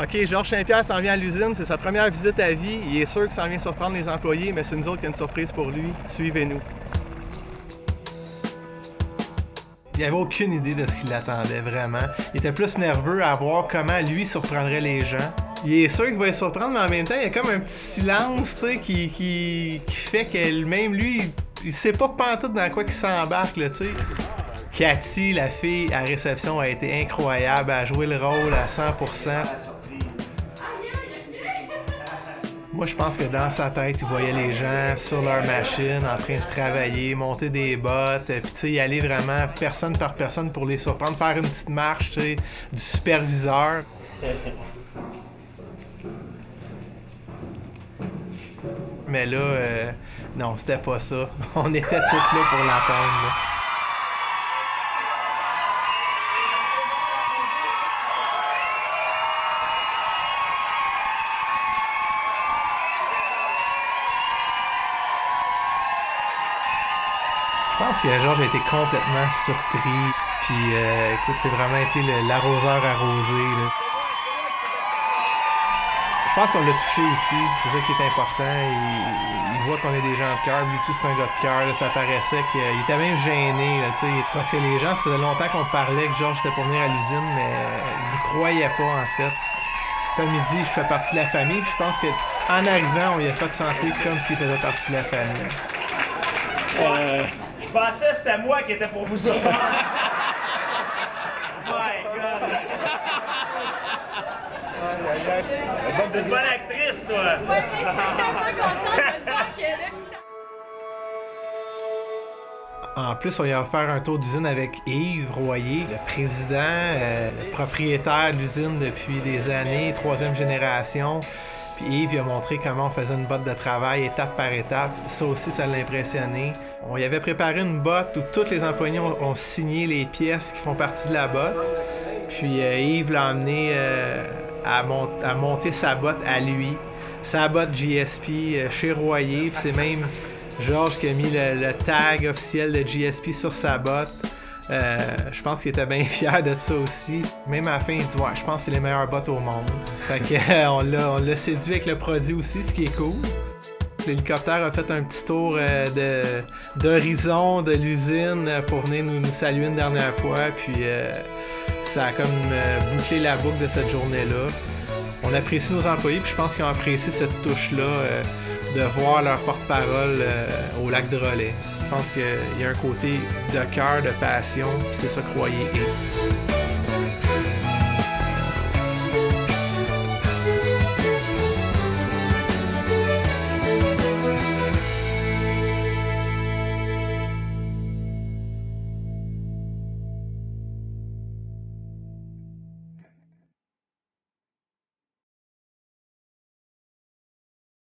OK, Georges Saint-Pierre s'en vient à l'usine, c'est sa première visite à vie. Il est sûr qu'il s'en vient surprendre les employés, mais c'est nous autres qui a une surprise pour lui. Suivez-nous. Il n'avait aucune idée de ce qui l'attendait, vraiment. Il était plus nerveux à voir comment lui surprendrait les gens. Il est sûr qu'il va les surprendre, mais en même temps, il y a comme un petit silence, tu sais, qui fait que même lui, il sait pas pantoute dans quoi il s'embarque, là, tu sais. Cathy, la fille à réception, a été incroyable, elle a joué le rôle à 100%. Moi, je pense que dans sa tête, il voyait les gens sur leur machine, en train de travailler, monter des bottes, puis tu sais, y aller vraiment personne par personne pour les surprendre, faire une petite marche, tu sais, du superviseur. Mais là, non, c'était pas ça. On était tous là pour l'attendre, là. Je pense que Georges a été complètement surpris. Puis, écoute, c'est vraiment été l'arroseur arrosé, là. Je pense qu'on l'a touché aussi, c'est ça qui est important. Il voit qu'on est des gens de cœur, lui tout c'est un gars de cœur, ça paraissait qu'il était même gêné, là, parce que les gens, ça faisait longtemps qu'on parlait que Georges était pour venir à l'usine, mais ils ne croyaient pas en fait. Comme il dit, je fais partie de la famille, puis je pense qu'en arrivant, on lui a fait sentir comme s'il faisait partie de la famille. Je pensais que c'était moi qui étais pour vous surprendre. My God! T'es une bonne actrice, toi! Ouais, mais je suis tellement contente de te voir qu'elle est. En plus, on lui a offert un tour d'usine avec Yves Royer, le président, le propriétaire de l'usine depuis des années, 3e génération. Puis Yves il a montré comment on faisait une botte de travail étape par étape. Ça aussi, ça l'a impressionné. On y avait préparé une botte où tous les employés ont signé les pièces qui font partie de la botte. Puis Yves l'a emmené à monter sa botte à lui. Sa botte GSP chez Royer. Puis c'est même Georges qui a mis le tag officiel de GSP sur sa botte. Je pense qu'il était bien fier de ça aussi. Même à la fin, il dit ouais, je pense que c'est les meilleures bottes au monde. Fait que on l'a séduit avec le produit aussi, ce qui est cool. L'hélicoptère a fait un petit tour d'horizon de l'usine pour venir nous saluer une dernière fois. Puis ça a comme bouclé la boucle de cette journée-là. On apprécie nos employés, puis je pense qu'ils ont apprécié cette touche-là de voir leur porte-parole au lac de Relais. Je pense qu'il y a un côté de cœur, de passion, puis c'est ça Royer est.